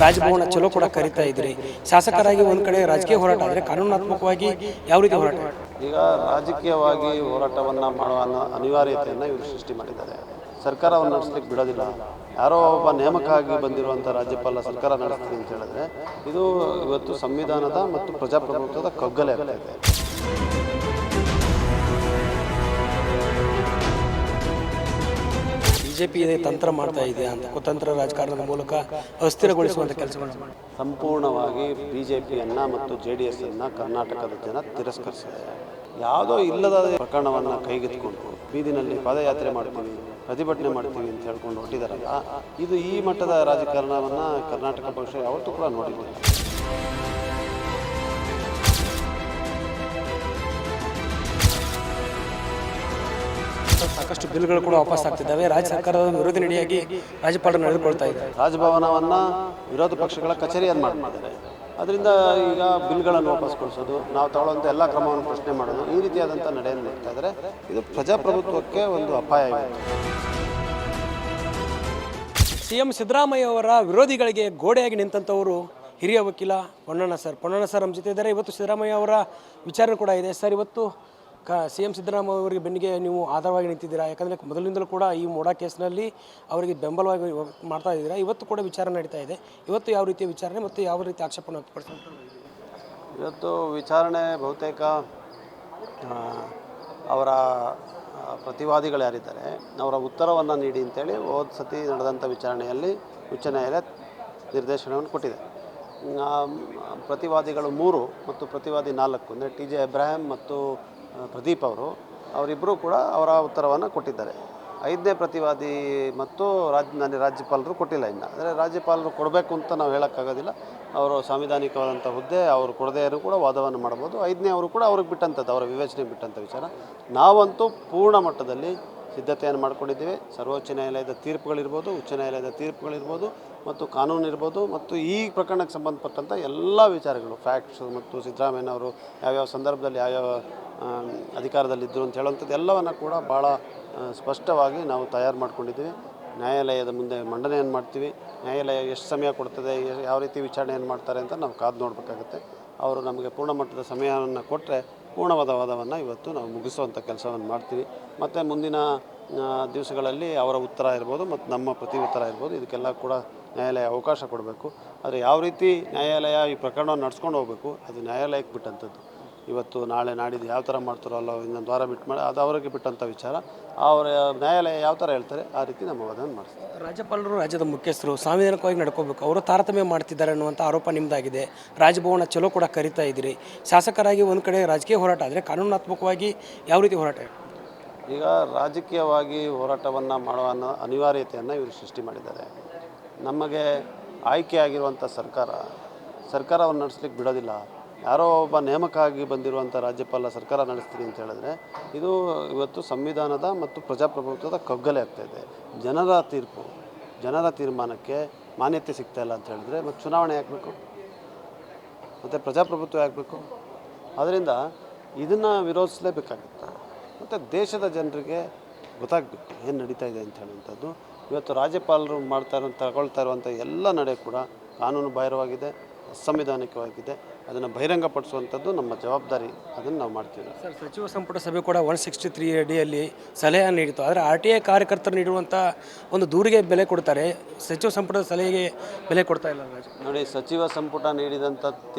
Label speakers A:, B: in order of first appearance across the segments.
A: ರಾಜಭವನ ಚಲೋ ಕೂಡ ಕರಿತಾ ಇದ್ದೀರಿ. ಶಾಸಕರಾಗಿ ಒಂದು ಕಡೆ ರಾಜಕೀಯ ಹೋರಾಟ ಆದರೆ ಕಾನೂನಾತ್ಮಕವಾಗಿ ಯಾವ ರೀತಿ ಹೋರಾಟ?
B: ಈಗ ರಾಜಕೀಯವಾಗಿ ಹೋರಾಟವನ್ನು ಮಾಡುವ ಅನಿವಾರ್ಯತೆಯನ್ನು ಇವರು ಸೃಷ್ಟಿ ಮಾಡಿದ್ದಾರೆ. ಸರ್ಕಾರವನ್ನು ನಡೆಸಲಿಕ್ಕೆ ಬಿಡೋದಿಲ್ಲ. ಯಾರೋ ಒಬ್ಬ ನೇಮಕ ಆಗಿ ಬಂದಿರುವಂಥ ರಾಜ್ಯಪಾಲ ಸರ್ಕಾರ ನಡೆಸ್ತೀನಿ ಅಂತ ಹೇಳಿದ್ರೆ ಇದು ಇವತ್ತು ಸಂವಿಧಾನದ ಮತ್ತು ಪ್ರಜಾಪ್ರಭುತ್ವದ ಕಗ್ಗಲೆ ಆಗ್ತಾ ಇದೆ.
A: ಬಿಜೆಪಿ ತಂತ್ರ ಮಾಡ್ತಾ ಇದೆ ಅಂತ ಕುತಂತ್ರ ರಾಜಕಾರಣದ ಮೂಲಕ ಅಸ್ಥಿರಗೊಳಿಸುವಂಥ ಕೆಲಸಗಳನ್ನು ಮಾಡಿ
B: ಸಂಪೂರ್ಣವಾಗಿ BJPಯನ್ನು ಮತ್ತು JDS ಅನ್ನು ಕರ್ನಾಟಕದ ಜನ ತಿರಸ್ಕರಿಸಿದ್ದಾರೆ. ಯಾವುದೋ ಇಲ್ಲದ ಪ್ರಕರಣವನ್ನು ಕೈಗೆತ್ತಿಕೊಂಡು ಬೀದಿನಲ್ಲಿ ಪಾದಯಾತ್ರೆ ಮಾಡ್ತೀವಿ, ಪ್ರತಿಭಟನೆ ಮಾಡ್ತೀವಿ ಅಂತ ಹೇಳ್ಕೊಂಡು ಹೊಟ್ಟಿದಾರಲ್ಲ, ಇದು ಈ ಮಟ್ಟದ ರಾಜಕಾರಣವನ್ನು ಕರ್ನಾಟಕ ಪಕ್ಷ ಯಾವತ್ತೂ ಕೂಡ ನೋಡಿಲ್ಲ.
A: ಸಾಕಷ್ಟು ಬಿಲ್ಗಳು ಕೂಡ ವಾಪಸ್ ಆಗ್ತಿದ್ದಾವೆ. ರಾಜ್ಯ ಸರ್ಕಾರದ ವಿರೋಧಿ ನಡೆಯಾಗಿ ರಾಜ್ಯಪಾಲರು ನಡೆದುಕೊಳ್ತಾ ಇದ್ದಾರೆ.
B: ರಾಜಭವನವನ್ನು ವಿರೋಧ ಪಕ್ಷಗಳ ಕಚೇರಿಯನ್ನು ಮಾಡಿದ್ದಾರೆ. ಅದರಿಂದ ಈಗ ಬಿಲ್ಗಳನ್ನು ವಾಪಸ್ ಕೊಡಿಸೋದು, ನಾವು ತಗೊಳ್ಳುವಂಥ ಎಲ್ಲ ಕ್ರಮವನ್ನು ಪ್ರಶ್ನೆ ಮಾಡೋದು, ಈ ರೀತಿಯಾದಂಥ ನಡೆಯನ್ನು ಮಾಡ್ತಾ ಇದ್ದಾರೆ. ಇದು ಪ್ರಜಾಪ್ರಭುತ್ವಕ್ಕೆ ಒಂದು ಅಪಾಯ ಇದೆ.
A: CM ಸಿದ್ದರಾಮಯ್ಯ ಅವರ ವಿರೋಧಿಗಳಿಗೆ ಗೋಡೆಯಾಗಿ ನಿಂತಂಥವರು ಹಿರಿಯ ವಕೀಲ ಪೊನ್ನಣ್ಣ ಸರ್ ನಮ್ಮ ಜೊತೆ ಇದ್ದಾರೆ. ಇವತ್ತು ಸಿದ್ದರಾಮಯ್ಯ ಅವರ ವಿಚಾರ ಕೂಡ ಇದೆ. ಸರ್, ಇವತ್ತು CM ಸಿದ್ದರಾಮಯ್ಯ ಅವರಿಗೆ ಬೆನ್ನಿಗೆ ನೀವು ಆಧಾರವಾಗಿ ನಿಂತಿದ್ದೀರಾ. ಯಾಕಂದರೆ ಮೊದಲಿನಿಂದಲೂ ಕೂಡ ಈ ಮೋಡಾ ಕೇಸ್ನಲ್ಲಿ ಅವರಿಗೆ ಬೆಂಬಲವಾಗಿ ಮಾಡ್ತಾ ಇದ್ದೀರಾ. ಇವತ್ತು ಕೂಡ ವಿಚಾರ ನಡೀತಾ ಇದೆ. ಇವತ್ತು ಯಾವ ರೀತಿಯ ವಿಚಾರಣೆ ಮತ್ತು ಯಾವ ರೀತಿ ಆಕ್ಷೇಪಣೆ ವ್ಯಕ್ತಪಡಿಸ್ತಾರೆ?
B: ಇವತ್ತು ವಿಚಾರಣೆ ಬಹುತೇಕ ಅವರ ಪ್ರತಿವಾದಿಗಳು ಯಾರಿದ್ದಾರೆ ಅವರ ಉತ್ತರವನ್ನು ನೀಡಿ ಅಂತೇಳಿ ಹೋದ ಸತಿ ನಡೆದಂಥ ವಿಚಾರಣೆಯಲ್ಲಿ ಉಚ್ಚ ನ್ಯಾಯಾಲಯ ನಿರ್ದೇಶನವನ್ನು ಕೊಟ್ಟಿದೆ. ಪ್ರತಿವಾದಿಗಳು 3 ಮತ್ತು ಪ್ರತಿವಾದಿ 4 ಅಂದರೆ TJ ಅಬ್ರಾಹಂ ಮತ್ತು ಪ್ರದೀಪ್ ಅವರಿಬ್ಬರೂ ಕೂಡ ಅವರ ಉತ್ತರವನ್ನು ಕೊಟ್ಟಿದ್ದಾರೆ. 5ನೇ ಪ್ರತಿವಾದಿ ಮತ್ತು ರಾಜ್ಯಪಾಲರು ಕೊಟ್ಟಿಲ್ಲ. ಇನ್ನು ಅಂದರೆ ರಾಜ್ಯಪಾಲರು ಕೊಡಬೇಕು ಅಂತ ನಾವು ಹೇಳೋಕ್ಕಾಗೋದಿಲ್ಲ. ಅವರು ಸಾಂವಿಧಾನಿಕವಾದಂಥ ಹುದ್ದೆ, ಅವರು ಕೊಡದೇ ಇರೋ ಕೂಡ ವಾದವನ್ನು ಮಾಡ್ಬೋದು. 5ನೇ ಅವರು ಕೂಡ ಅವ್ರಿಗೆ ಬಿಟ್ಟಂಥದ್ದು, ಅವರ ವಿವೇಚನೆಗೆ ಬಿಟ್ಟಂಥ ವಿಚಾರ. ನಾವಂತೂ ಪೂರ್ಣ ಮಟ್ಟದಲ್ಲಿ ಸಿದ್ಧತೆಯನ್ನು ಮಾಡ್ಕೊಂಡಿದ್ದೀವಿ. ಸರ್ವೋಚ್ಚ ನ್ಯಾಯಾಲಯದ ತೀರ್ಪುಗಳಿರ್ಬೋದು, ಉಚ್ಚ ನ್ಯಾಯಾಲಯದ ತೀರ್ಪುಗಳಿರ್ಬೋದು ಮತ್ತು ಕಾನೂನು ಇರ್ಬೋದು ಮತ್ತು ಈ ಪ್ರಕರಣಕ್ಕೆ ಸಂಬಂಧಪಟ್ಟಂಥ ಎಲ್ಲ ವಿಚಾರಗಳು, ಫ್ಯಾಕ್ಟ್ಸ್ ಮತ್ತು ಸಿದ್ದರಾಮಯ್ಯನವರು ಯಾವ್ಯಾವ ಸಂದರ್ಭದಲ್ಲಿ ಯಾವ್ಯಾವ ಅಧಿಕಾರದಲ್ಲಿದ್ದರು ಅಂತ ಹೇಳುವಂಥದ್ದು ಎಲ್ಲವನ್ನು ಕೂಡ ಭಾಳ ಸ್ಪಷ್ಟವಾಗಿ ನಾವು ತಯಾರು ಮಾಡ್ಕೊಂಡಿದ್ದೀವಿ. ನ್ಯಾಯಾಲಯದ ಮುಂದೆ ಮಂಡನೆಯನ್ನು ಮಾಡ್ತೀವಿ. ನ್ಯಾಯಾಲಯ ಎಷ್ಟು ಸಮಯ ಕೊಡ್ತದೆ, ಯಾವ ರೀತಿ ವಿಚಾರಣೆಯನ್ನು ಮಾಡ್ತಾರೆ ಅಂತ ನಾವು ಕಾದು ನೋಡಬೇಕಾಗುತ್ತೆ. ಅವರು ನಮಗೆ ಪೂರ್ಣ ಮಟ್ಟದ ಸಮಯವನ್ನು ಕೊಟ್ಟರೆ ಪೂರ್ಣವಾದ ವಾದವನ್ನು ಇವತ್ತು ನಾವು ಮುಗಿಸುವಂಥ ಕೆಲಸವನ್ನು ಮಾಡ್ತೀವಿ. ಮತ್ತು ಮುಂದಿನ ದಿವಸಗಳಲ್ಲಿ ಅವರ ಉತ್ತರ ಇರ್ಬೋದು ಮತ್ತು ನಮ್ಮ ಪ್ರತಿ ಉತ್ತರ ಇರ್ಬೋದು, ಇದಕ್ಕೆಲ್ಲ ಕೂಡ ನ್ಯಾಯಾಲಯ ಅವಕಾಶ ಕೊಡಬೇಕು. ಆದರೆ ಯಾವ ರೀತಿ ನ್ಯಾಯಾಲಯ ಈ ಪ್ರಕರಣವನ್ನು ನಡ್ಸ್ಕೊಂಡು ಹೋಗಬೇಕು ಅದು ನ್ಯಾಯಾಲಯಕ್ಕೆ ಬಿಟ್ಟಂಥದ್ದು. ಇವತ್ತು ನಾಳೆ ನಾಡಿದ್ದು ಯಾವ ಥರ ಮಾಡ್ತಾರೋ ಅಲ್ಲ, ಇನ್ನೊಂದು ವಾರ ಬಿಟ್ಟು ಮಾಡಿ ಅದು ಅವರಿಗೆ ಬಿಟ್ಟಂಥ ವಿಚಾರ. ಅವರ ನ್ಯಾಯಾಲಯ ಯಾವ ಥರ ಹೇಳ್ತಾರೆ ಆ ರೀತಿ ನಮ್ಮ ವಾದವನ್ನು ಮಾಡಿಸ್ತಾರೆ.
A: ರಾಜ್ಯಪಾಲರು ರಾಜ್ಯದ ಮುಖ್ಯಸ್ಥರು ಸಾಂವಿಧಾನಿಕವಾಗಿ ನಡ್ಕೋಬೇಕು, ಅವರು ತಾರತಮ್ಯ ಮಾಡ್ತಿದ್ದಾರೆ ಅನ್ನುವಂಥ ಆರೋಪ ನಿಮ್ಮದಾಗಿದೆ. ರಾಜಭವನ ಚಲೋ ಕೂಡ ಕರಿತಾ ಇದ್ದೀರಿ. ಶಾಸಕರಾಗಿ ಒಂದು ಕಡೆ ರಾಜಕೀಯ ಹೋರಾಟ ಆದರೆ ಕಾನೂನಾತ್ಮಕವಾಗಿ ಯಾವ ರೀತಿ ಹೋರಾಟ?
B: ಈಗ ರಾಜಕೀಯವಾಗಿ ಹೋರಾಟವನ್ನು ಮಾಡುವ ಅನಿವಾರ್ಯತೆಯನ್ನು ಇವರು ಸೃಷ್ಟಿ ಮಾಡಿದ್ದಾರೆ. ನಮಗೆ ಆಯ್ಕೆಯಾಗಿರುವಂಥ ಸರ್ಕಾರವನ್ನು ನಡೆಸಲಿಕ್ಕೆ ಬಿಡೋದಿಲ್ಲ. ಯಾರೋ ಒಬ್ಬ ನೇಮಕ ಆಗಿ ಬಂದಿರುವಂಥ ರಾಜ್ಯಪಾಲ ಸರ್ಕಾರ ನಡೆಸ್ತೀನಿ ಅಂತ ಹೇಳಿದ್ರೆ ಇದು ಇವತ್ತು ಸಂವಿಧಾನದ ಮತ್ತು ಪ್ರಜಾಪ್ರಭುತ್ವದ ಕಗ್ಗಲೆ ಆಗ್ತಾಯಿದೆ. ಜನರ ತೀರ್ಮಾನಕ್ಕೆ ಮಾನ್ಯತೆ ಸಿಗ್ತಾಯಿಲ್ಲ ಅಂತ ಹೇಳಿದ್ರೆ ಮತ್ತು ಚುನಾವಣೆ ಆಗಬೇಕು, ಮತ್ತು ಪ್ರಜಾಪ್ರಭುತ್ವ ಆಗಬೇಕು. ಅದರಿಂದ ಇದನ್ನು ವಿರೋಧಿಸಲೇಬೇಕಾಗುತ್ತೆ. ಮತ್ತು ದೇಶದ ಜನರಿಗೆ ಗೊತ್ತಾಗಬೇಕು ಏನು ನಡೀತಾ ಇದೆ ಅಂತ ಹೇಳುವಂಥದ್ದು. ಇವತ್ತು ರಾಜ್ಯಪಾಲರು ತಗೊಳ್ತಾ ಇರುವಂಥ ಎಲ್ಲ ನಡೆ ಕೂಡ ಕಾನೂನು ಬಾಹಿರವಾಗಿದೆ, ಅಸಂವಿಧಾನಿಕವಾಗಿದೆ. ಅದನ್ನು ಬಹಿರಂಗಪಡಿಸುವಂಥದ್ದು ನಮ್ಮ ಜವಾಬ್ದಾರಿ. ಅದನ್ನು ನಾವು ಮಾಡ್ತೀವಿ.
A: ಸರ್, ಸಚಿವ ಸಂಪುಟ ಸಭೆ ಕೂಡ 163 ಅಡಿಯಲ್ಲಿ ಸಲಹೆ ನೀಡಿತು. ಆದರೆ RTI ಕಾರ್ಯಕರ್ತರು ನೀಡುವಂಥ ಒಂದು ದೂರಿಗೆ ಬೆಲೆ ಕೊಡ್ತಾರೆ, ಸಚಿವ ಸಂಪುಟದ ಸಲಹೆಗೆ ಬೆಲೆ ಕೊಡ್ತಾ ಇಲ್ಲ.
B: ನೋಡಿ, ಸಚಿವ ಸಂಪುಟ ನೀಡಿದಂಥ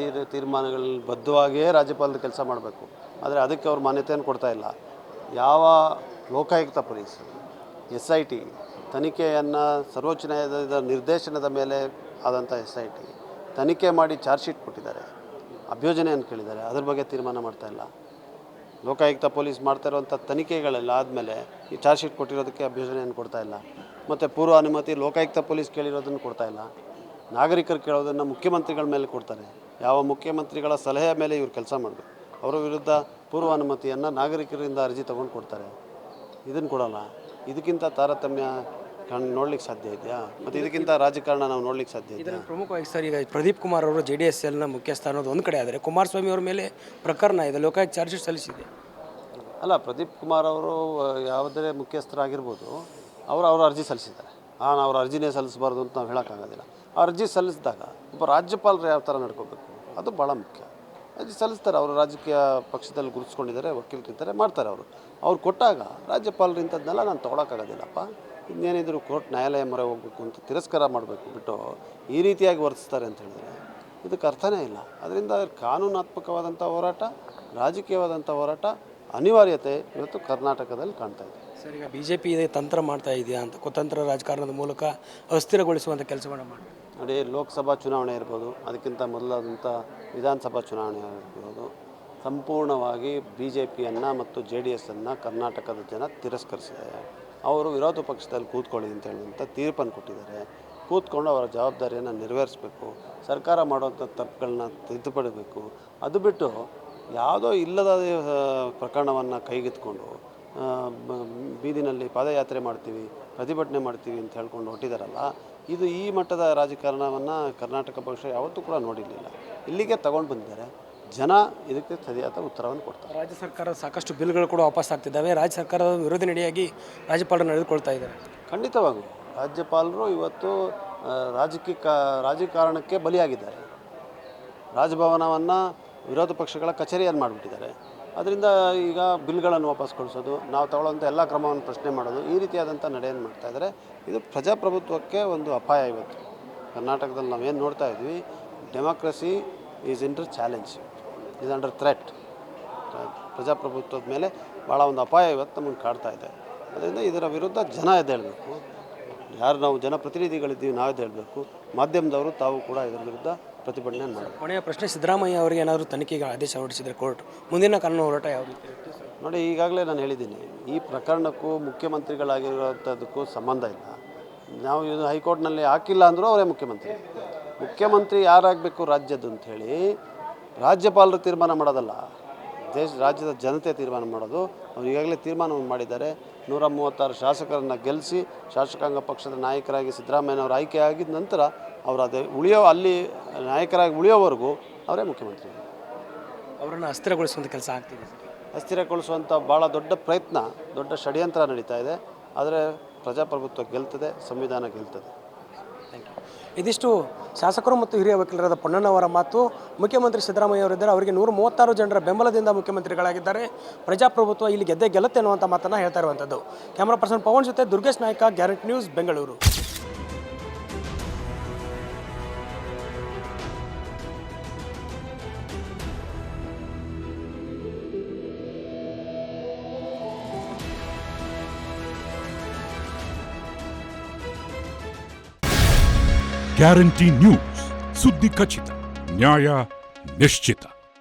B: ತೀರ್ಮಾನಗಳಲ್ಲಿ ಬದ್ಧವಾಗಿಯೇ ರಾಜ್ಯಪಾಲರು ಕೆಲಸ ಮಾಡಬೇಕು. ಆದರೆ ಅದಕ್ಕೆ ಅವ್ರು ಮಾನ್ಯತೆಯನ್ನು ಕೊಡ್ತಾ ಇಲ್ಲ. ಯಾವ ಲೋಕಾಯುಕ್ತ ಪೊಲೀಸ್ SIT ತನಿಖೆಯನ್ನು ಸರ್ವೋಚ್ಚ ನ್ಯಾಯಾಲಯದ ನಿರ್ದೇಶನದ ಮೇಲೆ ಆದಂಥ SIT ತನಿಖೆ ಮಾಡಿ ಚಾರ್ಜ್ ಶೀಟ್ ಕೊಟ್ಟಿದ್ದಾರೆ, ಅಭ್ಯೋಜನೆಯನ್ನು ಕೇಳಿದ್ದಾರೆ. ಅದ್ರ ಬಗ್ಗೆ ತೀರ್ಮಾನ ಮಾಡ್ತಾಯಿಲ್ಲ. ಲೋಕಾಯುಕ್ತ ಪೊಲೀಸ್ ಮಾಡ್ತಾ ಇರುವಂಥ ತನಿಖೆಗಳೆಲ್ಲ ಆದಮೇಲೆ ಈ ಚಾರ್ಜ್ ಶೀಟ್ ಕೊಟ್ಟಿರೋದಕ್ಕೆ ಅಭ್ಯೋಜನೆಯನ್ನು ಕೊಡ್ತಾಯಿಲ್ಲ. ಮತ್ತು ಪೂರ್ವ ಅನುಮತಿ ಲೋಕಾಯುಕ್ತ ಪೊಲೀಸ್ ಕೇಳಿರೋದನ್ನು ಕೊಡ್ತಾಯಿಲ್ಲ. ನಾಗರಿಕರು ಕೇಳೋದನ್ನು ಮುಖ್ಯಮಂತ್ರಿಗಳ ಮೇಲೆ ಕೊಡ್ತಾರೆ. ಯಾವ ಮುಖ್ಯಮಂತ್ರಿಗಳ ಸಲಹೆಯ ಮೇಲೆ ಇವರು ಕೆಲಸ ಮಾಡಬೇಕು. ಅವರ ವಿರುದ್ಧ ಪೂರ್ವ ಅನುಮತಿಯನ್ನು ನಾಗರಿಕರಿಂದ ಅರ್ಜಿ ತೊಗೊಂಡು ಕೊಡ್ತಾರೆ. ಇದನ್ನು ಕೊಡೋಲ್ಲ. ಇದಕ್ಕಿಂತ ತಾರತಮ್ಯ ನೋಡ್ಲಿಕ್ಕೆ ಸಾಧ್ಯ ಇದೆಯಾ? ಮತ್ತು ಇದಕ್ಕಿಂತ ರಾಜಕಾರಣ ನಾವು ನೋಡ್ಲಿಕ್ಕೆ ಸಾಧ್ಯ ಇದೆ?
A: ಇದನ್ನು ಪ್ರಮುಖವಾಗಿ ಸರ್, ಈಗ ಪ್ರದೀಪ್ ಕುಮಾರ್ ಅವರು JDSನ ಮುಖ್ಯಸ್ಥ ಅನ್ನೋದು ಒಂದು ಕಡೆ ಆದರೆ, ಕುಮಾರಸ್ವಾಮಿ ಅವರ ಮೇಲೆ ಪ್ರಕರಣ ಇದೆ, ಲೋಕಾಯುಕ್ತ ಚಾರ್ಜ್ ಶೀಟ್ ಸಲ್ಲಿಸಿದೆ.
B: ಅಲ್ಲ, ಪ್ರದೀಪ್ ಕುಮಾರ್ ಅವರು ಯಾವುದೇ ಮುಖ್ಯಸ್ಥರಾಗಿರ್ಬೋದು, ಅವರು ಅರ್ಜಿ ಸಲ್ಲಿಸಿದ್ದಾರೆ. ಅವ್ರ ಅರ್ಜಿನೇ ಸಲ್ಲಿಸಬಾರ್ದು ಅಂತ ನಾವು ಹೇಳೋಕ್ಕಾಗೋದಿಲ್ಲ. ಅರ್ಜಿ ಸಲ್ಲಿಸಿದಾಗ ಒಬ್ಬ ರಾಜ್ಯಪಾಲರು ಯಾವ ಥರ ನಡ್ಕೋಬೇಕು ಅದು ಭಾಳ ಮುಖ್ಯ. ಅರ್ಜಿ ಸಲ್ಲಿಸ್ತಾರೆ, ಅವರು ರಾಜಕೀಯ ಪಕ್ಷದಲ್ಲಿ ಗುರುತಿಸ್ಕೊಂಡಿದ್ದಾರೆ, ವಕೀಲರಿದ್ದಾರೆ, ಮಾಡ್ತಾರೆ. ಅವ್ರು ಕೊಟ್ಟಾಗ ರಾಜ್ಯಪಾಲರು ಇಂಥದ್ದನ್ನೆಲ್ಲ ನಾನು ತೊಗೊಳಕ್ಕಾಗೋದಿಲ್ಲಪ್ಪ, ಇನ್ನೇನಿದ್ರು ಕೋರ್ಟ್ ನ್ಯಾಯಾಲಯ ಮೊರೆ ಹೋಗಬೇಕು ಅಂತ ತಿರಸ್ಕಾರ ಮಾಡಬೇಕು ಬಿಟ್ಟು ಈ ರೀತಿಯಾಗಿ ವರ್ತಿಸ್ತಾರೆ ಅಂತ ಹೇಳಿದರೆ ಇದಕ್ಕೆ ಅರ್ಥನೇ ಇಲ್ಲ. ಅದರಿಂದ ಕಾನೂನಾತ್ಮಕವಾದಂಥ ಹೋರಾಟ, ರಾಜಕೀಯವಾದಂಥ ಹೋರಾಟ ಅನಿವಾರ್ಯತೆ ಇವತ್ತು ಕರ್ನಾಟಕದಲ್ಲಿ ಕಾಣ್ತಾ ಇದೆ.
A: ಸರ್, ಈಗ BJP ಇದೇ ತಂತ್ರ ಮಾಡ್ತಾ ಇದೆಯಾ ಅಂತ, ಕುತಂತ್ರ ರಾಜಕಾರಣದ ಮೂಲಕ ಅಸ್ಥಿರಗೊಳಿಸುವಂಥ ಕೆಲಸವನ್ನು ಮಾಡಿ
B: ನೋಡಿ, ಲೋಕಸಭಾ ಚುನಾವಣೆ ಇರ್ಬೋದು, ಅದಕ್ಕಿಂತ ಮೊದಲಾದಂಥ ವಿಧಾನಸಭಾ ಚುನಾವಣೆ ಇರ್ಬೋದು, ಸಂಪೂರ್ಣವಾಗಿ BJPಯನ್ನು ಮತ್ತು JDS ಕರ್ನಾಟಕದ ಜನ ತಿರಸ್ಕರಿಸಿದ್ದಾರೆ. ಅವರು ವಿರೋಧ ಪಕ್ಷದಲ್ಲಿ ಕೂತ್ಕೊಳ್ಳಿ ಅಂತ ಹೇಳುವಂಥ ತೀರ್ಪನ್ನು ಕೊಟ್ಟಿದ್ದಾರೆ. ಕೂತ್ಕೊಂಡು ಅವರ ಜವಾಬ್ದಾರಿಯನ್ನು ನೆರವೇರಿಸಬೇಕು, ಸರ್ಕಾರ ಮಾಡುವಂಥ ತಪ್ಪುಗಳನ್ನ ತಿದ್ದುಪಡಬೇಕು. ಅದು ಬಿಟ್ಟು ಯಾವುದೋ ಇಲ್ಲದ ಪ್ರಕರಣವನ್ನು ಕೈಗೆತ್ಕೊಂಡು ಬೀದಿನಲ್ಲಿ ಪಾದಯಾತ್ರೆ ಮಾಡ್ತೀವಿ, ಪ್ರತಿಭಟನೆ ಮಾಡ್ತೀವಿ ಅಂತ ಹೇಳ್ಕೊಂಡು ಹೊಟ್ಟಿದಾರಲ್ಲ, ಇದು ಈ ಮಟ್ಟದ ರಾಜಕಾರಣವನ್ನು ಕರ್ನಾಟಕ ಪಕ್ಷ ಯಾವತ್ತೂ ಕೂಡ ನೋಡಿರಲಿಲ್ಲ. ಇಲ್ಲಿಗೆ ತಗೊಂಡು ಬಂದಿದ್ದಾರೆ. ಜನ ಇದಕ್ಕೆ ಸರಿಯಾದ ಉತ್ತರವನ್ನು ಕೊಡ್ತಾರೆ.
A: ರಾಜ್ಯ ಸರ್ಕಾರದ ಸಾಕಷ್ಟು ಬಿಲ್ಗಳು ಕೂಡ ವಾಪಸ್ ಆಗ್ತಿದ್ದಾವೆ. ರಾಜ್ಯ ಸರ್ಕಾರದ ವಿರೋಧಿ ನಡೆಯಾಗಿ ರಾಜ್ಯಪಾಲರು ನಡೆದುಕೊಳ್ತಾ ಇದ್ದಾರೆ.
B: ಖಂಡಿತವಾಗೂ ರಾಜ್ಯಪಾಲರು ಇವತ್ತು ರಾಜಕಾರಣಕ್ಕೆ ಬಲಿಯಾಗಿದ್ದಾರೆ. ರಾಜಭವನವನ್ನು ವಿರೋಧ ಪಕ್ಷಗಳ ಕಚೇರಿಯನ್ನು ಮಾಡಿಬಿಟ್ಟಿದ್ದಾರೆ. ಅದರಿಂದ ಈಗ ಬಿಲ್ಗಳನ್ನು ವಾಪಸ್ ಕಳಿಸೋದು, ನಾವು ತಗೊಳ್ಳೋಂಥ ಎಲ್ಲ ಕ್ರಮವನ್ನು ಪ್ರಶ್ನೆ ಮಾಡೋದು, ಈ ರೀತಿಯಾದಂಥ ನಡೆಯನ್ನು ಮಾಡ್ತಾಯಿದ್ದಾರೆ. ಇದು ಪ್ರಜಾಪ್ರಭುತ್ವಕ್ಕೆ ಒಂದು ಅಪಾಯ. ಇವತ್ತು ಕರ್ನಾಟಕದಲ್ಲಿ ನಾವೇನು ನೋಡ್ತಾ ಇದ್ವಿ, democracy is under challenge, is under threat. ಪ್ರಜಾಪ್ರಭುತ್ವದ ಮೇಲೆ ಭಾಳ ಒಂದು ಅಪಾಯ ಇವತ್ತು ನಮಗೆ ಕಾಡ್ತಾ ಇದೆ. ಅದರಿಂದ ಇದರ ವಿರುದ್ಧ ಜನ ಎದ್ದೇಳಬೇಕು. ಯಾರು ನಾವು ಜನಪ್ರತಿನಿಧಿಗಳಿದ್ದೀವಿ ನಾವು ಎದ್ದೇಳಬೇಕು. ಮಾಧ್ಯಮದವರು ತಾವು ಕೂಡ ಇದರ ವಿರುದ್ಧ ಪ್ರತಿಭಟನೆ ಮಾಡಬೇಕು.
A: ಕೊನೆಯ ಪ್ರಶ್ನೆ, ಸಿದ್ದರಾಮಯ್ಯ ಅವರಿಗೆ ಏನಾದರೂ ತನಿಖೆಗೆ ಆದೇಶ ಹೊರಡಿಸಿದರೆ ಕೋರ್ಟ್, ಮುಂದಿನ ಕಾನೂನು ಹೋರಾಟ ಯಾವ ರೀತಿ ಇರುತ್ತೆ?
B: ನೋಡಿ, ಈಗಾಗಲೇ ನಾನು ಹೇಳಿದ್ದೀನಿ, ಈ ಪ್ರಕರಣಕ್ಕೂ ಮುಖ್ಯಮಂತ್ರಿಗಳಾಗಿರೋಂಥದ್ದಕ್ಕೂ ಸಂಬಂಧ ಇಲ್ಲ. ನಾವು ಇದು ಹೈಕೋರ್ಟ್ನಲ್ಲಿ ಹಾಕಿಲ್ಲ ಅಂದರೂ ಅವರೇ ಮುಖ್ಯಮಂತ್ರಿ ಯಾರಾಗಬೇಕು ರಾಜ್ಯದ್ದು ಅಂಥೇಳಿ ರಾಜ್ಯಪಾಲರು ತೀರ್ಮಾನ ಮಾಡೋದಲ್ಲ, ರಾಜ್ಯದ ಜನತೆ ತೀರ್ಮಾನ ಮಾಡೋದು. ಅವರು ಈಗಾಗಲೇ ತೀರ್ಮಾನವನ್ನು ಮಾಡಿದ್ದಾರೆ. 136 ಶಾಸಕರನ್ನು ಗೆಲ್ಲಿಸಿ ಶಾಸಕಾಂಗ ಪಕ್ಷದ ನಾಯಕರಾಗಿ ಸಿದ್ದರಾಮಯ್ಯನವರು ಆಯ್ಕೆ ಆಗಿದ ನಂತರ ಅವರು ಅಲ್ಲಿ ನಾಯಕರಾಗಿ ಉಳಿಯೋವರೆಗೂ ಅವರೇ ಮುಖ್ಯಮಂತ್ರಿ.
A: ಅವರನ್ನು ಅಸ್ಥಿರಗೊಳಿಸುವಂಥ ಕೆಲಸ ಆಗ್ತಿದೆ.
B: ಅಸ್ಥಿರಗೊಳಿಸುವಂಥ ಭಾಳ ದೊಡ್ಡ ಪ್ರಯತ್ನ, ದೊಡ್ಡ ಷಡ್ಯಂತ್ರ ನಡೀತಾ ಇದೆ. ಆದರೆ ಪ್ರಜಾಪ್ರಭುತ್ವ ಗೆಲ್ತದೆ, ಸಂವಿಧಾನ ಗೆಲ್ತದೆ.
A: ಇದಿಷ್ಟು ಶಾಸಕರು ಮತ್ತು ಹಿರಿಯ ವಕೀಲರಾದ ಪೊನ್ನಣ್ಣವರ ಮಾತು. ಮುಖ್ಯಮಂತ್ರಿ ಸಿದ್ದರಾಮಯ್ಯ ಅವರಿದ್ದಾರೆ, ಅವರಿಗೆ 136 ಜನರ ಬೆಂಬಲದಿಂದ ಮುಖ್ಯಮಂತ್ರಿಗಳಾಗಿದ್ದಾರೆ. ಪ್ರಜಾಪ್ರಭುತ್ವ ಇಲ್ಲಿ ಗೆಲ್ಲುತ್ತೆ ಅನ್ನುವಂಥ ಮಾತನ್ನು ಹೇಳ್ತಾ ಇರುವಂಥದ್ದು. ಕ್ಯಾಮರಾ ಪರ್ಸನ್ ಪವನ್ ಜೊತೆ Durgesh Naik, guarantee news, Bengaluru.
C: Guarantee news, ಸುದ್ದಿ ಖಚಿತ, ನ್ಯಾಯ ನಿಶ್ಚಿತ.